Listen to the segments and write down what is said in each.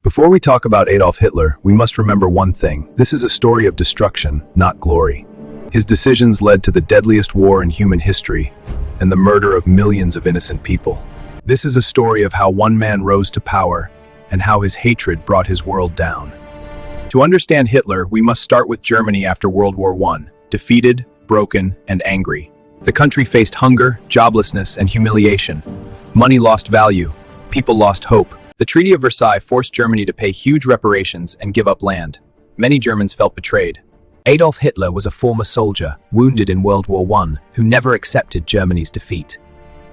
Before we talk about Adolf Hitler, we must remember one thing. This is a story of destruction, not glory. His decisions led to the deadliest war in human history and the murder of millions of innocent people. This is a story of how one man rose to power and how his hatred brought his world down. To understand Hitler, we must start with Germany after World War I, defeated, broken, and angry. The country faced hunger, joblessness, and humiliation. Money lost value. People lost hope. The Treaty of Versailles forced Germany to pay huge reparations and give up land. Many Germans felt betrayed. Adolf Hitler was a former soldier, wounded in World War I, who never accepted Germany's defeat.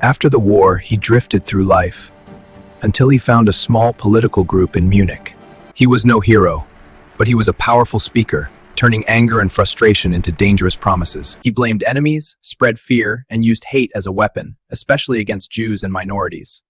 After the war, he drifted through life, until he found a small political group in Munich. He was no hero, but he was a powerful speaker, turning anger and frustration into dangerous promises. He blamed enemies, spread fear, and used hate as a weapon, especially against Jews and minorities.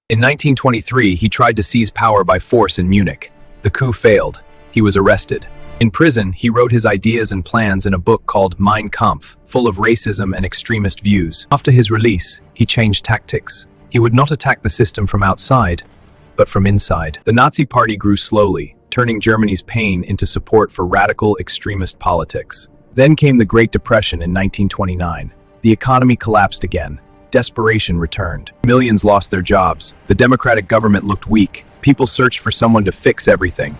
In 1923, he tried to seize power by force in Munich. The coup failed. He was arrested. In prison, he wrote his ideas and plans in a book called Mein Kampf, full of racism and extremist views. After his release, he changed tactics. He would not attack the system from outside, but from inside. The Nazi Party grew slowly, turning Germany's pain into support for radical extremist politics. Then came the Great Depression in 1929. The economy collapsed again. Desperation returned. Millions lost their jobs. The democratic government looked weak. People searched for someone to fix everything.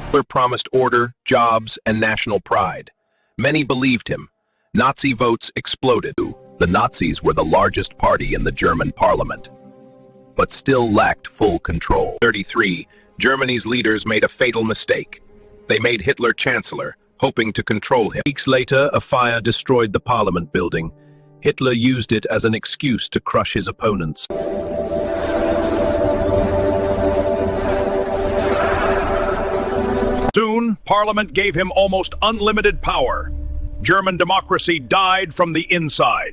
Hitler promised order, jobs, and national pride. Many believed him. Nazi votes exploded. The Nazis were the largest party in the German parliament, but still lacked full control. 33, Germany's leaders made a fatal mistake. They made Hitler chancellor, hoping to control him. Weeks later, a fire destroyed the parliament building. Hitler used it as an excuse to crush his opponents. Soon, Parliament gave him almost unlimited power. German democracy died from the inside.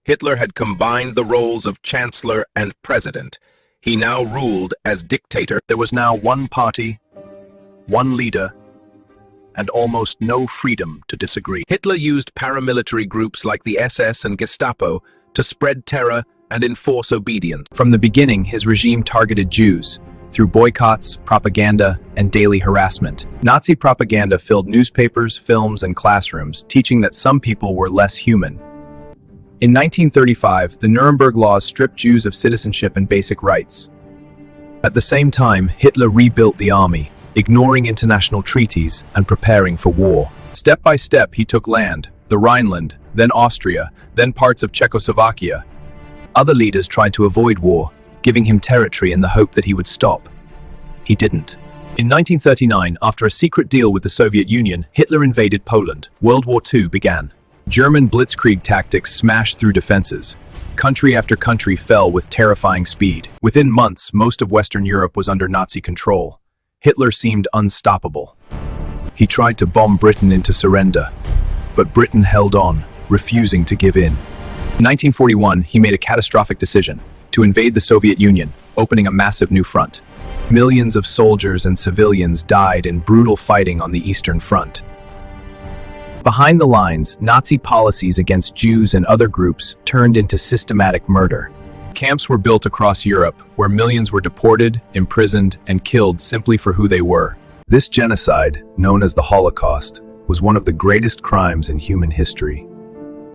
Hitler had combined the roles of chancellor and president. He now ruled as dictator. There was now one party, one leader, and almost no freedom to disagree. Hitler used paramilitary groups like the SS and Gestapo to spread terror and enforce obedience. From the beginning, his regime targeted Jews through boycotts, propaganda, and daily harassment. Nazi propaganda filled newspapers, films, and classrooms, teaching that some people were less human. In 1935, the Nuremberg Laws stripped Jews of citizenship and basic rights. At the same time, Hitler rebuilt the army, ignoring international treaties and preparing for war. Step by step, he took land, the Rhineland, then Austria, then parts of Czechoslovakia. Other leaders tried to avoid war, giving him territory in the hope that he would stop. He didn't. In 1939, after a secret deal with the Soviet Union, Hitler invaded Poland. World War II began. German blitzkrieg tactics smashed through defenses. Country after country fell with terrifying speed. Within months, most of Western Europe was under Nazi control. Hitler seemed unstoppable. He tried to bomb Britain into surrender, but Britain held on, refusing to give in. In 1941, he made a catastrophic decision to invade the Soviet Union, opening a massive new front. Millions of soldiers and civilians died in brutal fighting on the Eastern Front. Behind the lines, Nazi policies against Jews and other groups turned into systematic murder. Camps were built across Europe, where millions were deported, imprisoned, and killed simply for who they were. This genocide, known as the Holocaust, was one of the greatest crimes in human history.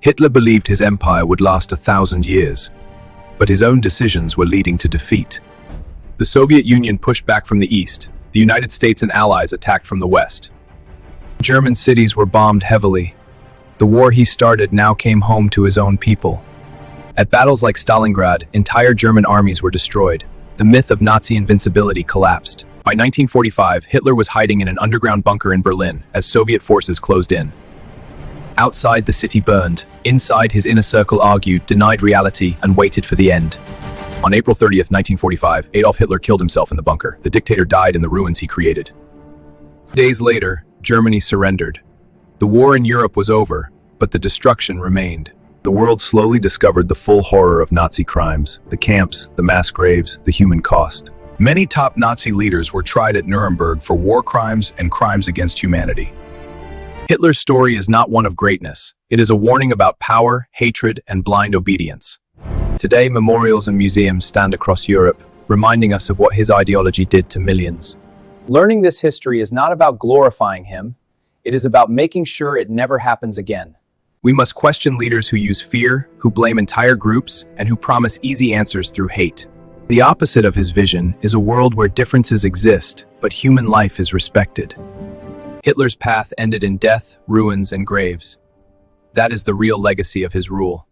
Hitler believed his empire would last 1,000 years, but his own decisions were leading to defeat. The Soviet Union pushed back from the east. The United States and allies attacked from the west. German cities were bombed heavily. The war he started now came home to his own people. At battles like Stalingrad, entire German armies were destroyed. The myth of Nazi invincibility collapsed. By 1945, Hitler was hiding in an underground bunker in Berlin as Soviet forces closed in. Outside, the city burned. Inside, his inner circle argued, denied reality, and waited for the end. On April 30th, 1945, Adolf Hitler killed himself in the bunker. The dictator died in the ruins he created. Days later, Germany surrendered. The war in Europe was over, but the destruction remained. The world slowly discovered the full horror of Nazi crimes, the camps, the mass graves, the human cost. Many top Nazi leaders were tried at Nuremberg for war crimes and crimes against humanity. Hitler's story is not one of greatness. It is a warning about power, hatred, and blind obedience. Today, memorials and museums stand across Europe, reminding us of what his ideology did to millions. Learning this history is not about glorifying him, it is about making sure it never happens again. We must question leaders who use fear, who blame entire groups, and who promise easy answers through hate. The opposite of his vision is a world where differences exist, but human life is respected. Hitler's path ended in death, ruins, and graves. That is the real legacy of his rule.